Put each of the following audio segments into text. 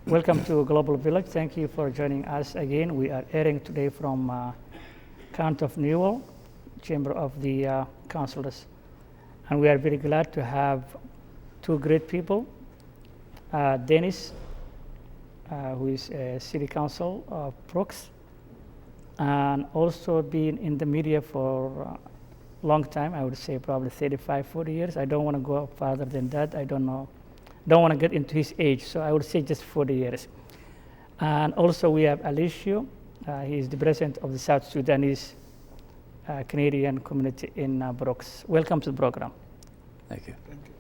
Welcome to Global Village. Thank you for joining us again. We are airing today from County of Newell, Chamber of the Councillors. And we are very glad to have two great people. Dennis, who is a city council of Brooks, and also been in the media for a long time. I would say probably 35, 40 years. I don't want to go farther than that. I don't know. Don't want to get into his age, so I would say just 40 years. And also we have Alicio. He is the president of the South Sudanese Canadian community in Brooks. Welcome to the program. Thank you. Thank you.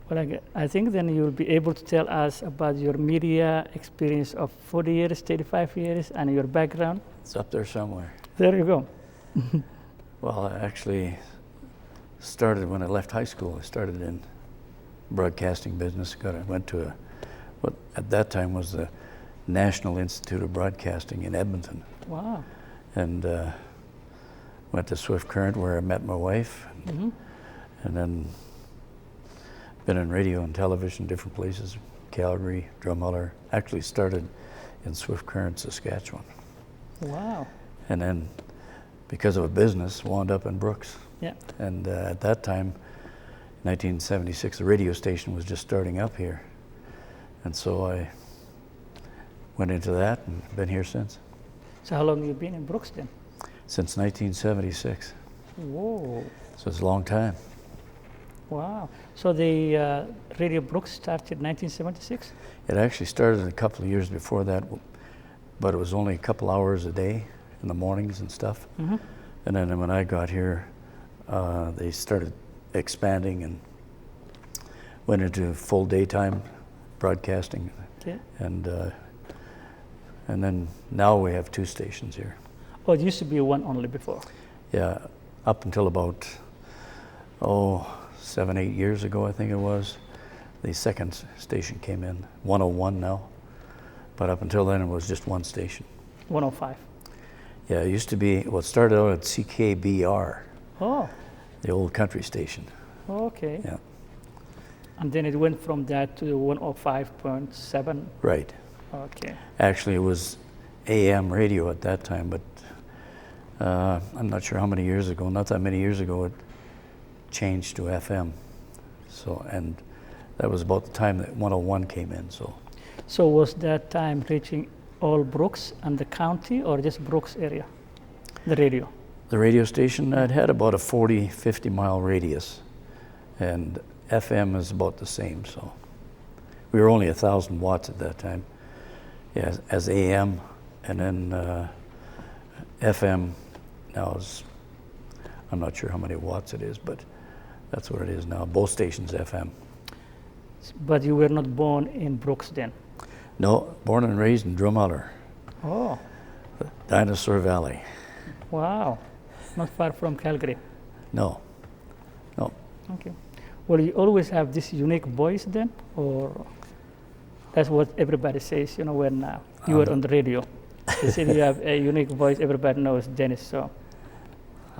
Well, I think then you'll be able to tell us about your media experience of 40 years, 35 years, and your background. It's up there somewhere. There you go. Well, I actually started when I left high school. I started in broadcasting business. I went to what at that time was the National Institute of Broadcasting in Edmonton. Wow. And went to Swift Current where I met my wife. Mm-hmm. And then been in radio and television, different places, Calgary, Drumheller. Actually started in Swift Current, Saskatchewan. Wow. And then because of a business, wound up in Brooks. Yeah. And at that time, 1976, the radio station was just starting up here. And so I went into that and been here since. So how long have you been in Brooks then? Since 1976. Whoa. So it's a long time. Wow. So the Radio Brooks started in 1976? It actually started a couple of years before that, but it was only a couple hours a day in the mornings and stuff. Mm-hmm. And then when I got here, they started expanding and went into full daytime broadcasting. Okay. And then now we have two stations here. Oh, it used to be one only before. Yeah, up until about 7, 8 years ago, I think it was, the second station came in, 101 now. But up until then, it was just one station. 105. Yeah, it used to be, well, it started out at CKBR, Oh, the old country station. okay. Yeah, And then it went from that to 105.7. right. Okay. Actually, it was AM radio at that time, but I'm not sure how many years ago, not that many years ago, it changed to FM. So, and that was about the time that 101 came in, so. So was that time reaching all Brooks and the county or just Brooks area, the radio? The radio station, it had about a 40, 50 mile radius, and FM is about the same, so. We were only 1,000 watts at that time, yeah, as AM, and then FM now is, I'm not sure how many watts it is, but that's what it is now, both stations FM. But you were not born in Brooks then? No, born and raised in Drumheller, Oh, Dinosaur Valley. wow. Not far from Calgary. No, no. Okay. Well, you always have this unique voice then, or that's what everybody says, you know, when you were on the radio. They say you have a unique voice, everybody knows Dennis, so.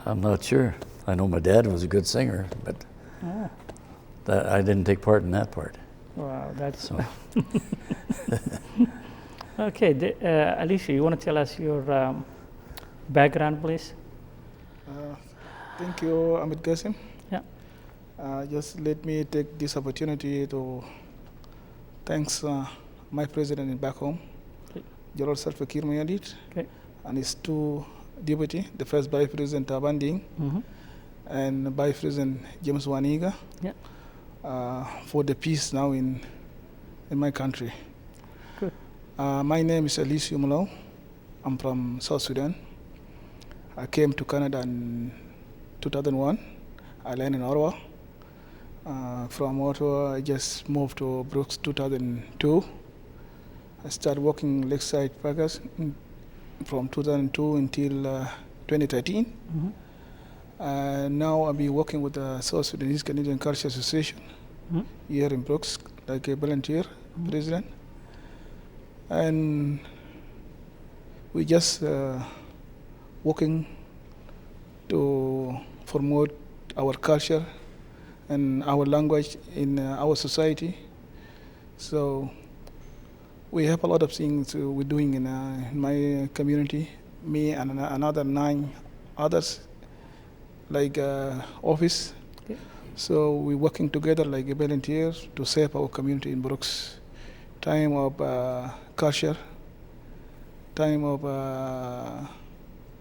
I'm not sure. I know my dad was a good singer, but Ah, that, I didn't take part in that part. wow, that's. So. Okay, Alicia, you want to tell us your background, please? Thank you, Ahmed Gassim. Yeah. Just let me take this opportunity to thanks my president back home, Okay. General Salfakir Mayadit, Okay. and his two deputy, the first Vice President Tabanding Mm-hmm. and Vice President James Waniga, Yeah. for the peace now in my country. Good. My name is Alicio Mulao. I'm from South Sudan. I came to Canada in 2001. I landed in Ottawa. From Ottawa, I just moved to Brooks 2002. I started working Lakeside Packers from 2002 until 2013. Mm-hmm. Now I'll be working with the South Sudanese Canadian Culture Association Mm-hmm. here in Brooks, like a volunteer president. And we just working to promote our culture and our language in our society. So we have a lot of things we're doing in my community. Me and another 9 others, like office. Okay. So we're working together like volunteers to save our community in Brooks. Time of culture, time of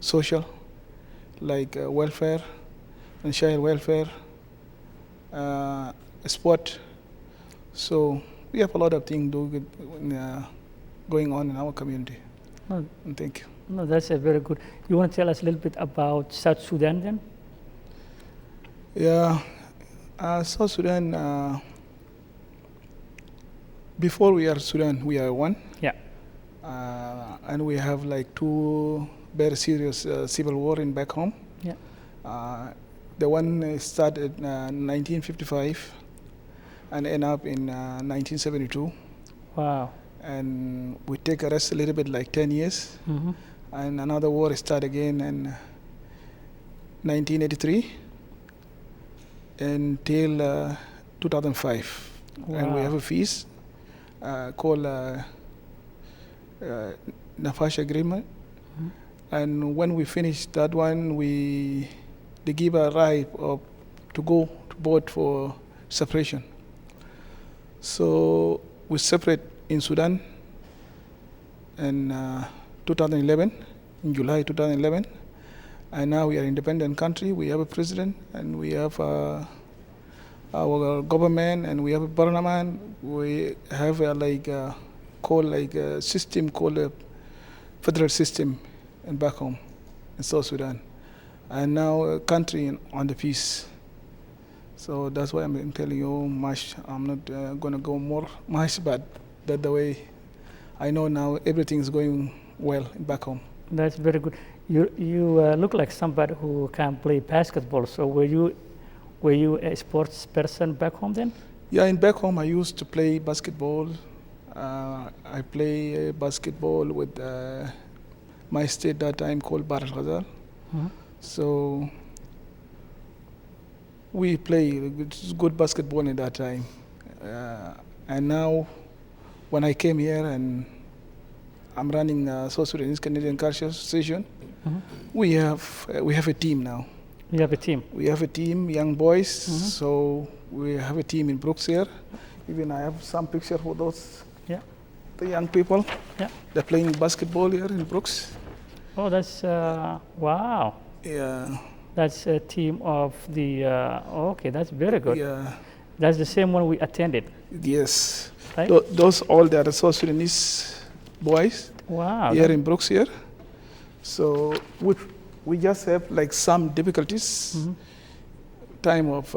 social, like welfare and child welfare, sport. So we have a lot of things going on in our community. No, And thank you. no, that's a very good. You want to tell us a little bit about South Sudan then? Yeah, South Sudan, before we are Sudan, we are one. Yeah. And we have like 2 very serious civil war in back home. Yeah. The one started in 1955 and end up in 1972. Wow. And we take a rest a little bit, like 10 years. Mm-hmm. And another war start again in 1983 until 2005. Wow. And we have a feast called Nafash Agreement. Mhm. And when we finish that one, they give a right to go to vote for separation. So we separate in Sudan in 2011, in July 2011. And now we are an independent country. We have a president, and we have our government, and we have a parliament. We have a system called a federal system in back home in South Sudan. And now a country on the peace. So that's why I'm telling you much. I'm not going to go more much, but that's the way I know now everything is going well back home. That's very good. You look like somebody who can play basketball. So were you a sports person back home then? Yeah, in back home I used to play basketball. I play basketball with my state that time called Bar Al Ghazal. Mm-hmm. So we play good basketball in that time. And now when I came here and I'm running South Sudanese Canadian Culture Association, Mm-hmm. we have a team now. You have a team. We have a team, young boys. Mhm. So we have a team in Brooks here. Even I have some picture for those Yeah. the young people. Yeah. They're playing basketball here in Brooks. Oh, that's wow. Yeah. That's a team of the. Okay, that's very good. Yeah. That's the same one we attended, Yes. right? Those all they are South Sudanese boys Wow. here in Brooks here. So we just have like some difficulties. Mhm. Time of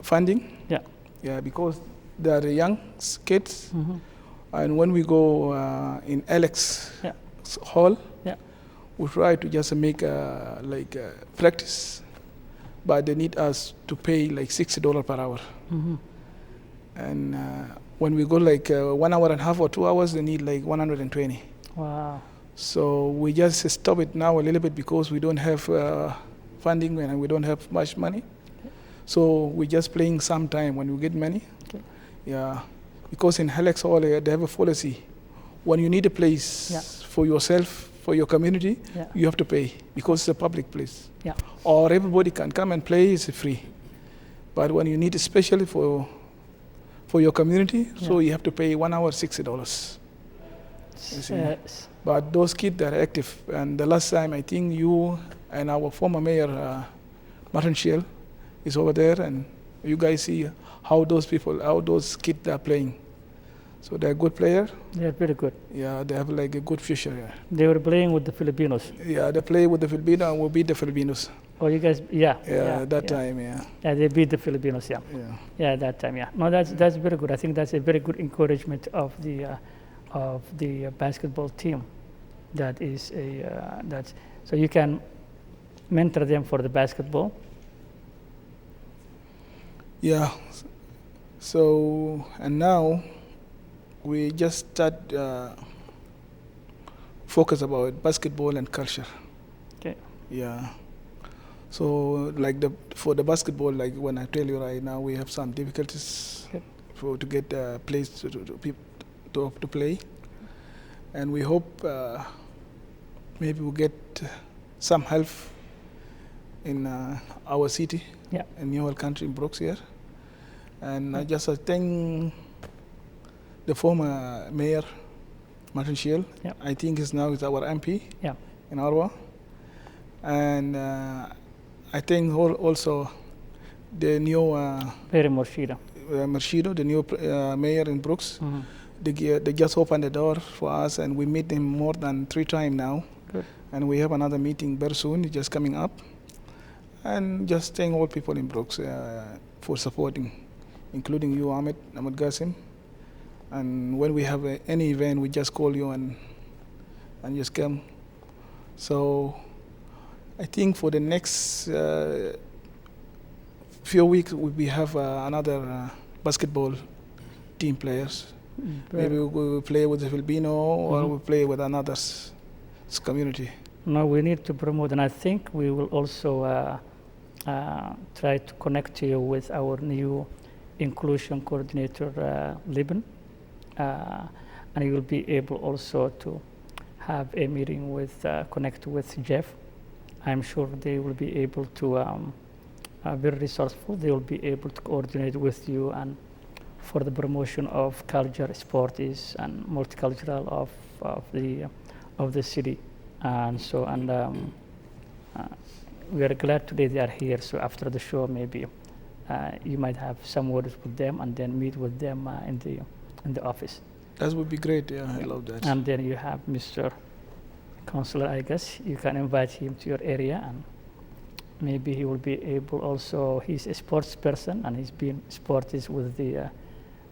funding. Yeah. Yeah, because they are young kids. Mhm. And when we go in Alex Yeah. Hall, Yeah. we try to just make practice, but they need us to pay like $60 per hour. Mhm. And when we go like 1 hour and a half or 2 hours, they need like 120. Wow. So we just stop it now a little bit because we don't have funding and we don't have much money. So we're just playing some time when we get money. Okay. Yeah, because in Alex Hall they have a policy. When you need a place Yeah. for yourself, for your community, Yeah. you have to pay because it's a public place. Yeah. Or everybody can come and play, it's free. But when you need especially for your community, so Yeah. you have to pay 1 hour $60. You see. S- But those kids are active. And the last time I think you and our former mayor, Martin Schill, is over there, and you guys see how those kids are playing. So they're a good player. They're very good. Yeah, they have like a good future. Yeah, They were playing with the Filipinos. yeah, they play with the Filipinos and will beat the Filipinos. Oh, you guys, yeah. Yeah, that time, yeah. Yeah, they beat the Filipinos, yeah. Yeah. Yeah, that time, yeah. No, that's very good. I think that's a very good encouragement of the basketball team. That is that's so you can mentor them for the basketball. Yeah. So, and now we just start focus about basketball and culture. Okay. Yeah. So like for the basketball, like when I tell you right now, we have some difficulties Yep. to get a place to play. and we hope maybe we'll get some help in our city, in Newell country, in Brooks here. And I just thank the former mayor, Martin Shield. I think he's now our MP in Ottawa. And I think also the new Perry Morshido, the new mayor in Brooks. They just opened the door for us, and we meet them more than 3 times now. Good. And we have another meeting very soon, just coming up. And just thank all people in Brooks for supporting, including you, Ahmed Gassim. And when we have any event, we just call you and just come. So I think for the next few weeks, we have another basketball team players. Maybe we'll play with the Filipino or we'll play with another community. No, we need to promote, and I think we will also try to connect you with our new inclusion coordinator, Liban, and you will be able also to have a meeting with, connect with Jeff. I'm sure they will be able to, very resourceful, they will be able to coordinate with you and for the promotion of culture, sports, and multicultural of the city. And so, we are glad today they are here. So after the show, maybe you might have some words with them and then meet with them in the office. That would be great. Yeah, I love that. And then you have Mr. Councillor, I guess you can invite him to your area, and maybe he will be able also, he's a sports person and he's been sports with the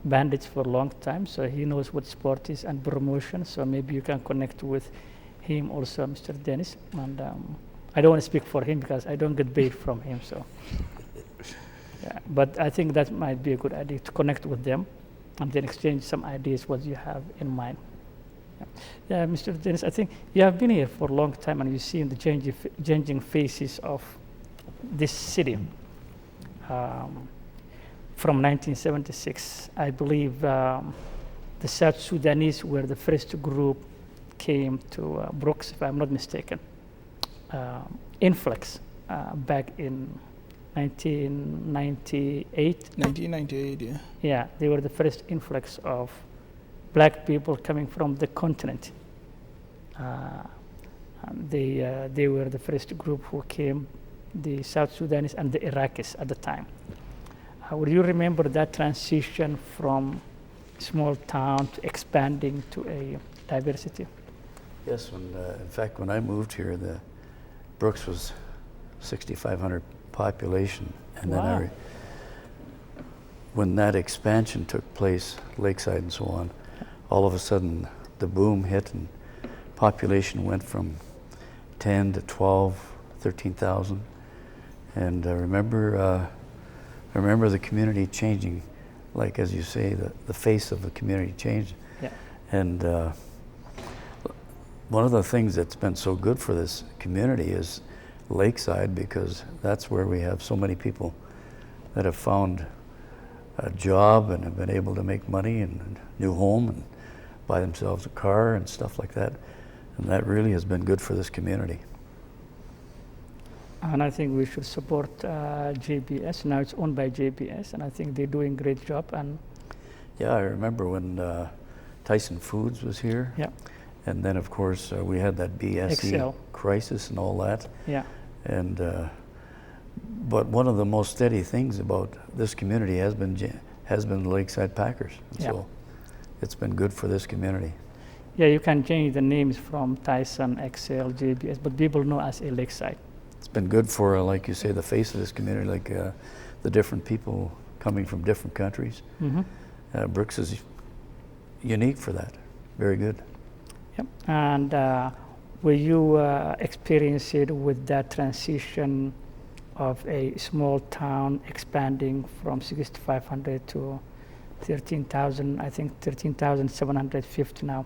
Bandits for a long time, so he knows what sport is and promotion, so maybe you can connect with him also, Mr. Dennis. And I don't want to speak for him because I don't get paid from him, so yeah, but I think that might be a good idea to connect with them and then exchange some ideas what you have in mind. Yeah, Mr. Dennis, I think you have been here for a long time and you've seen the changing faces of this city. From 1976, I believe the South Sudanese were the first group came to Brooks, if I'm not mistaken. Influx back in 1998. 1998, yeah. Yeah, they were the first influx of black people coming from the continent. They were the first group who came, the South Sudanese and the Iraqis at the time. Would you remember that transition from small town to expanding to a diversity? Yes, in fact, when I moved here, the Brooks was 6,500 population, and then when that expansion took place, Lakeside and so on, all of a sudden the boom hit and population went from 10 to 12, 13,000, and I remember the community changing, like as you say, the face of the community changed. Yeah. And one of the things that's been so good for this community is Lakeside, because that's where we have so many people that have found a job and have been able to make money and a new home and buy themselves a car and stuff like that. And that really has been good for this community. And I think we should support JBS. Now it's owned by JBS, and I think they're doing a great job. And yeah, I remember when Tyson Foods was here. Yeah. And then, of course, we had that BSE crisis and all that. Yeah. And but one of the most steady things about this community has been the Lakeside Packers. Yeah. So it's been good for this community. Yeah, you can change the names from Tyson, XL, JBS, but people know as a Lakeside. It's been good for, like you say, the face of this community, like the different people coming from different countries. Mm-hmm. Brooks is unique for that. Very good. Yep. And will you experience it with that transition of a small town expanding from 6,500 to 13,000, I think 13,750 now.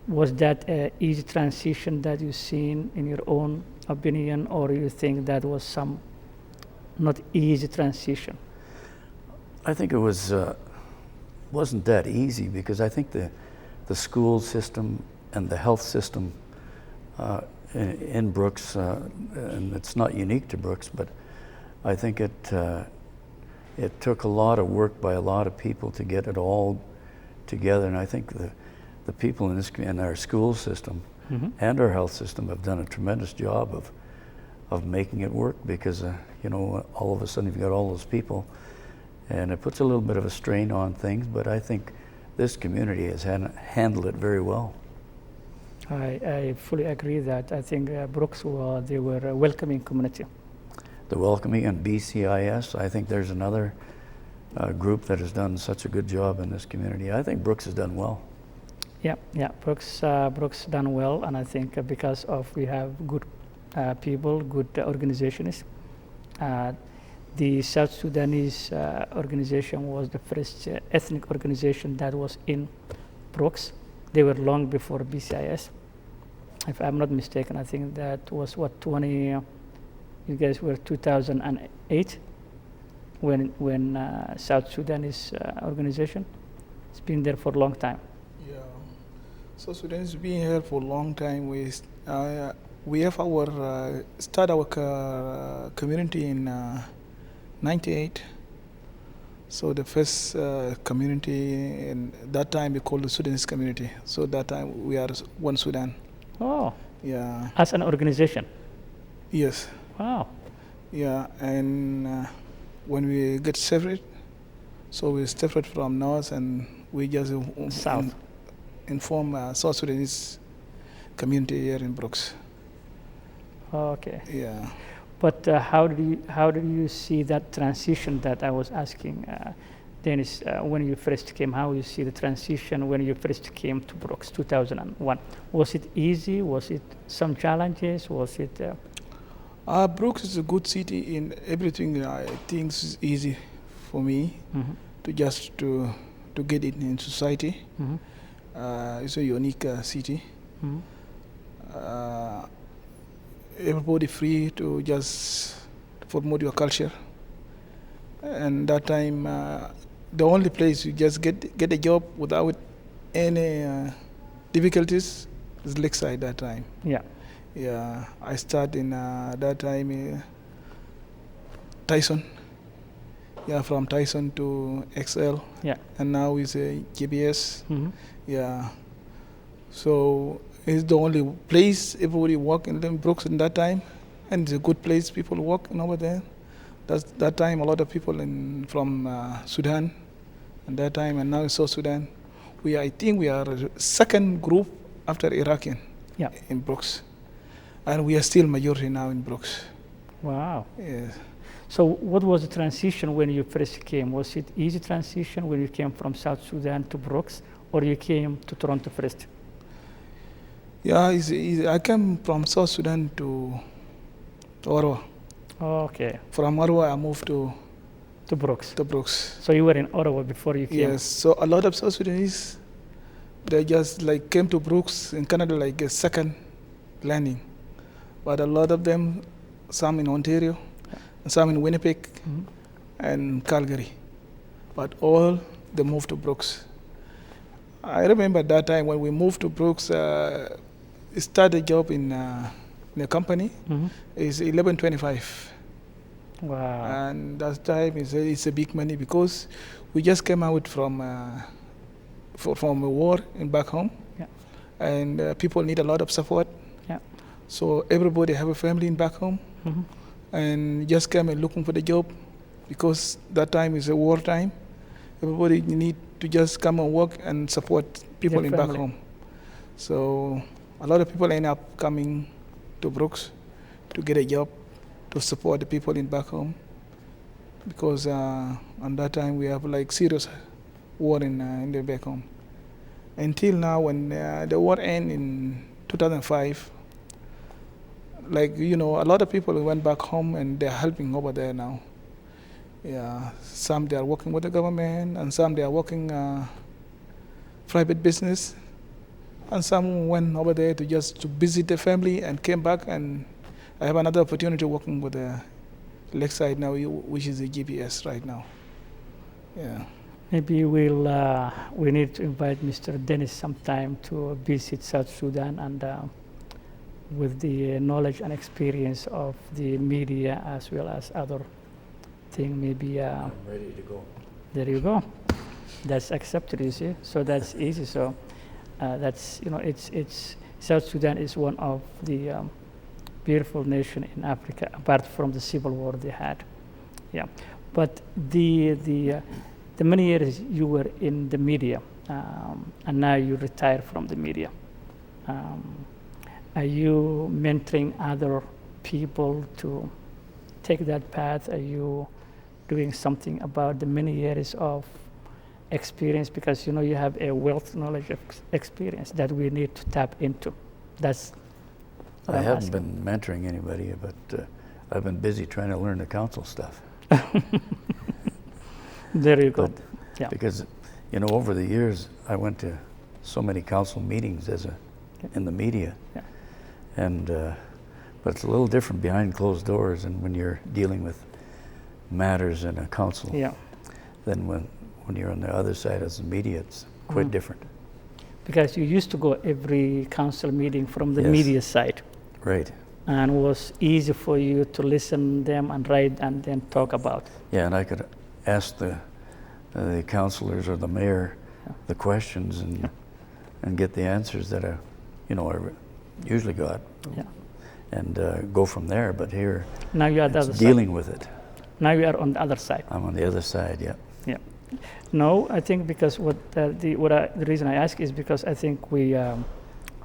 Was that an easy transition that you've seen in your own opinion, or you think that was some not easy transition? I think it was wasn't that easy, because I think the school system and the health system in Brooks, and it's not unique to Brooks, but I think it took a lot of work by a lot of people to get it all together, and I think the people in our school system and our health system have done a tremendous job of making it work, because you know, all of a sudden you've got all those people, and it puts a little bit of a strain on things, but I think this community has handled it very well. I fully agree that I think Brooks, they were a welcoming community. The welcoming, and BCIS, I think there's another group that has done such a good job in this community. I think Brooks has done well. Yeah, Brooks done well, and I think because of we have good people, good organizations. The South Sudanese organization was the first ethnic organization that was in Brooks. They were long before BCIS. If I'm not mistaken, I think that was you guys were 2008 when South Sudanese organization. It's been there for a long time. Yeah, South Sudan has been here for a long time. We have start our community in 98. So the first community in that time we called the Sudanese community. So that time we are one Sudan. Oh. Yeah. As an organization. Yes. Wow. Yeah, and when we get separate, so we separate from North, and we just South. Inform South Sudanese community here in Brooks. Okay. Yeah. But how did you see that transition that I was asking Dennis when you first came? How you see the transition when you first came to Brooks, 2001? Was it easy? Was it some challenges? Was it? Brooks is a good city in everything. I think is easy for me to just to get it in society. It's a unique city. Everybody free to just promote your culture. And that time, the only place you just get a job without any difficulties is Lakeside that time. Yeah. Yeah, I started in that time Tyson. Yeah, from Tyson to XL. Yeah. And now it's a GPS. Yeah. So it's the only place everybody work in Brooks in that time, and it's a good place people work over there. That's that time a lot of people from Sudan, and that time, and now in South Sudan, I think we are the second group after Iraqian. Yeah. In Brooks, and we are still majority now in Brooks. Wow. Yes. So what was the transition when you first came? Was it easy transition when you came from South Sudan to Brooks, or you came to Toronto first? Yeah, it's easy. I came from South Sudan to Ottawa. Okay. From Ottawa, I moved to Brooks. To Brooks. So you were in Ottawa before you came? Yes. So a lot of South Sudanese, they just like came to Brooks in Canada like a second landing, but a lot of them, some in Ontario, and some in Winnipeg, and Calgary, but all they moved to Brooks. I remember that time when we moved to Brooks. Started a job in a company. It's 11.25. Wow. And that time it's a big money because we just came out from a war in back home. Yeah. And people need a lot of support. Yeah. So everybody have a family in back home, and just came and looking for the job because that time is a war time. Everybody need to just come and work and support people in back home. So a lot of people end up coming to Brooks to get a job, to support the people in back home, because on that time we have like serious war in the back home. Until now, when the war ended in 2005, like, you know, a lot of people went back home and they're helping over there now. Yeah, some they are working with the government, and some they are working private business, and some went over there to visit the family and came back, and I have another opportunity working with the Lakeside now, which is the GPS right now. Yeah. Maybe we need to invite Mr. Dennis sometime to visit South Sudan, and with the knowledge and experience of the media as well as other thing, maybe. I'm ready to go. There you go. That's accepted, you see. So that's easy. So that's, it's South Sudan is one of the beautiful nation in Africa, apart from the civil war they had. Yeah, but the many years you were in the media, and now you retired from the media. Are you mentoring other people to take that path? Are you doing something about the many years of experience? Because you have a wealth knowledge of experience that we need to tap into. That's what I I'm haven't asking. been mentoring anybody, but I've been busy trying to learn the council stuff. There you go. But Yeah. because, over the years, I went to so many council meetings in the media. Yeah. And, but it's a little different behind closed doors and when you're dealing with matters in a council Yeah. than when you're on the other side as the media, it's quite different. Because you used to go every council meeting from the Yes. media side, Right. and it was easy for you to listen them and write and then talk about. Yeah, and I could ask the councilors or the mayor the questions and get the answers that I usually got, Yeah. and go from there. But here, Now you are the it's other dealing with it. side. Now you are on the other side. I'm on the other side, yeah. Yeah. No, I think because the reason I ask is because I think we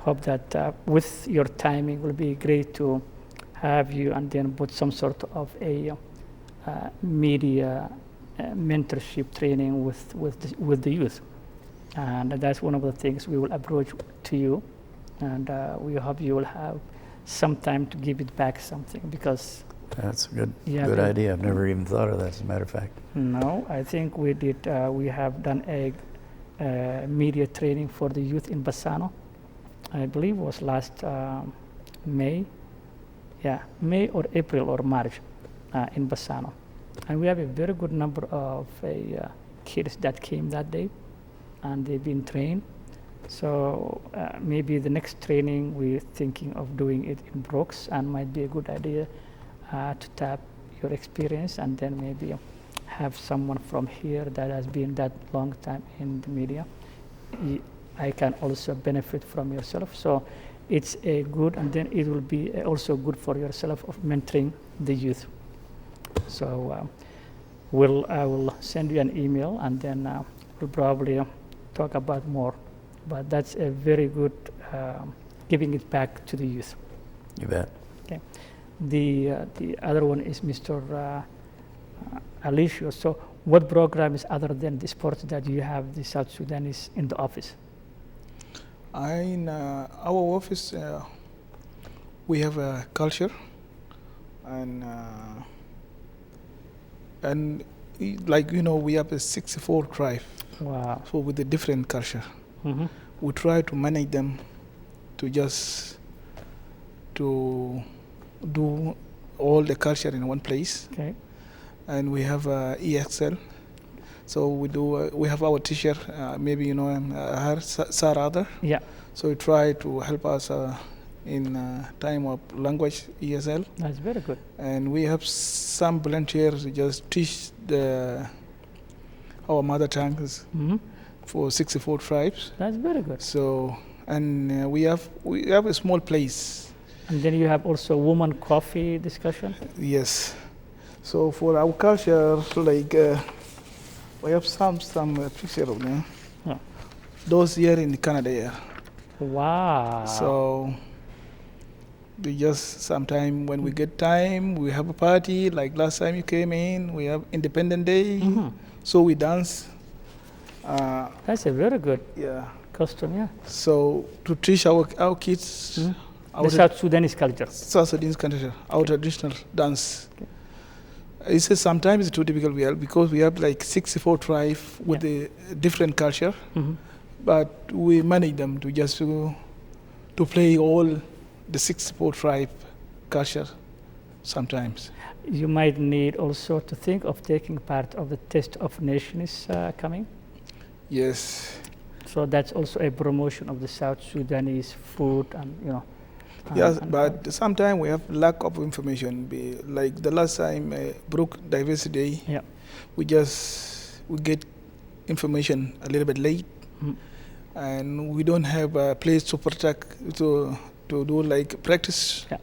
hope that with your timing will be great to have you and then put some sort of a media mentorship training with the youth, and that's one of the things we will approach to you, and we hope you will have some time to give it back something, because That's a good Yeah, good they- idea. I've never even thought of that, as a matter of fact. no, I think we did. We have done a media training for the youth in Bassano. I believe it was last May. Yeah, May or April or March in Bassano, and we have a very good number of kids that came that day, and they've been trained. So maybe the next training we're thinking of doing it in Brooks, and might be a good idea to tap your experience, and then maybe have someone from here that has been that long time in the media. I can also benefit from yourself. So it's a good, and then it will be also good for yourself of mentoring the youth. So I will send you an email, and then we'll probably talk about more. But that's a very good giving it back to the youth. You bet. Okay. The other one is Mr. Alicio. So what programs other than the sports that you have the South Sudanese in the office? In our office, we have a culture, and we have a 64 tribe, Wow. so with a different culture. Mm-hmm. We try to manage them to do all the culture in one place, Okay. and we have EXL. So we have our teacher, maybe you know him, Sarada. Yeah. So he try to help us in time of language ESL, That's very good. and we have some volunteers who just teach our mother tongues Mm-hmm. for 64 tribes. That's very good. So and we have a small place. And then you have also woman coffee discussion. Yes. So for our culture, like we have some picture of them. Yeah. Those here in Canada. Yeah. Wow. So we just sometime when we get time, we have a party. Like last time you came in, we have Independent Day. Mhm. So we dance. That's a very good Yeah. custom, yeah. So to teach our kids Mhm. our The South Sudanese culture. South Sudanese culture, our traditional dance. It's sometimes it's too difficult because we have like 64 tribes with a different culture, Mhm. but we manage them to just to play all the 64 tribe culture sometimes. You might need also to think of taking part of the Taste of Nations coming. Yes. So that's also a promotion of the South Sudanese food and, you know. Yes, but sometimes we have lack of information. Like the last time, Brook Diversity Day, Yeah. we get information a little bit late, and we don't have a place to protect to do like practice. Yeah.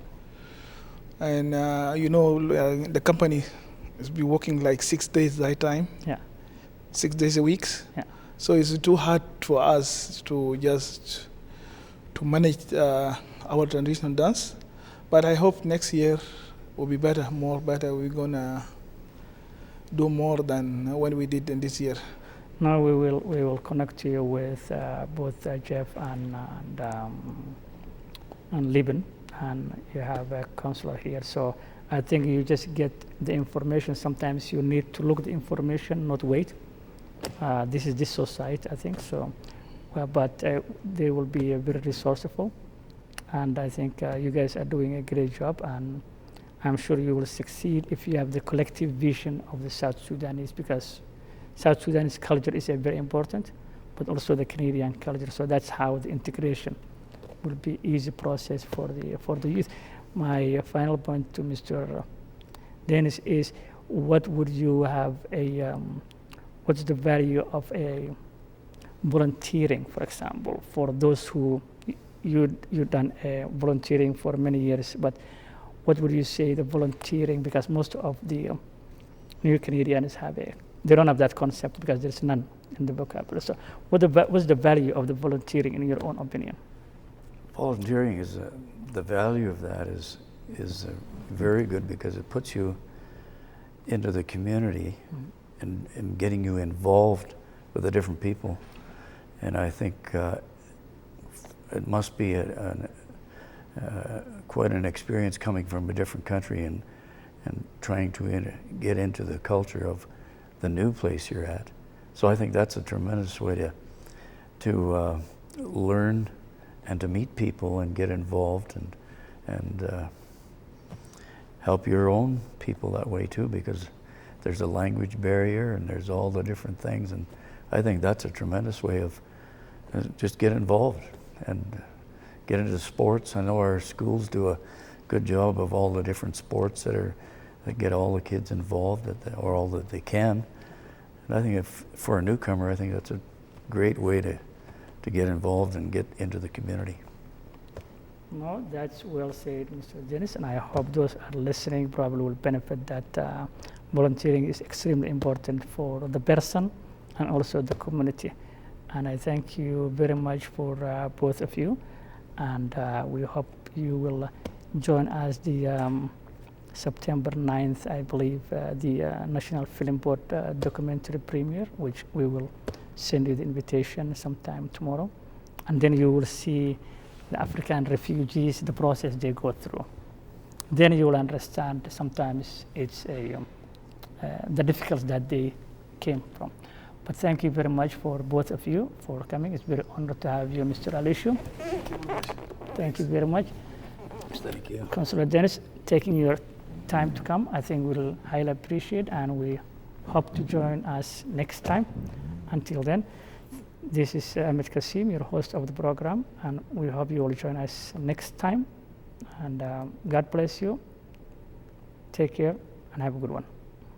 And the company is be working like 6 days that time. Yeah. 6 days a week. Yeah. So it's too hard for us to just to manage our traditional dance. But I hope next year will be better, more better. We're gonna do more than what we did in this year. Now we will connect you with both Jeff and Liban, and you have a counselor here. So I think you just get the information. Sometimes you need to look the information, not wait. This is this society, I think so. But they will be very resourceful, and I think you guys are doing a great job, and I'm sure you will succeed if you have the collective vision of the South Sudanese, because South Sudanese culture is very important, but also the Canadian culture. So that's how the integration will be easy process for the youth. My final point to Mr. Dennis is, what would you have what's the value of a volunteering, for example, for those who you've done volunteering for many years, but what would you say the volunteering, because most of the new Canadians they don't have that concept because there's none in the vocabulary. So what's the value of the volunteering in your own opinion? Volunteering is the value of that is very good, because it puts you into the community and getting you involved with the different people. And I think it must be quite an experience coming from a different country and trying to get into the culture of the new place you're at. So I think that's a tremendous way to learn and to meet people and get involved and help your own people that way too, because there's a language barrier and there's all the different things, and I think that's a tremendous way of just get involved and get into sports. I know our schools do a good job of all the different sports that get all the kids involved or all that they can. And I think for a newcomer, I think that's a great way to get involved and get into the community. No, that's well said, Mr. Dennis, and I hope those are listening probably will benefit that volunteering is extremely important for the person and also the community. And I thank you very much for both of you, and we hope you will join us the September 9th, I believe, the National Film Board documentary premiere, which we will send you the invitation sometime tomorrow. And then you will see the African refugees, the process they go through. Then you will understand sometimes it's the difficulties that they came from. But thank you very much for both of you for coming. It's very honored to have you, Mr. Alishu. Thank you very much. Thank you. Councillor Dennis, taking your time to come, I think we'll highly appreciate, and we hope to join us next time. Until then, this is Ahmed Kasim, your host of the program, and we hope you will join us next time. And God bless you. Take care and have a good one.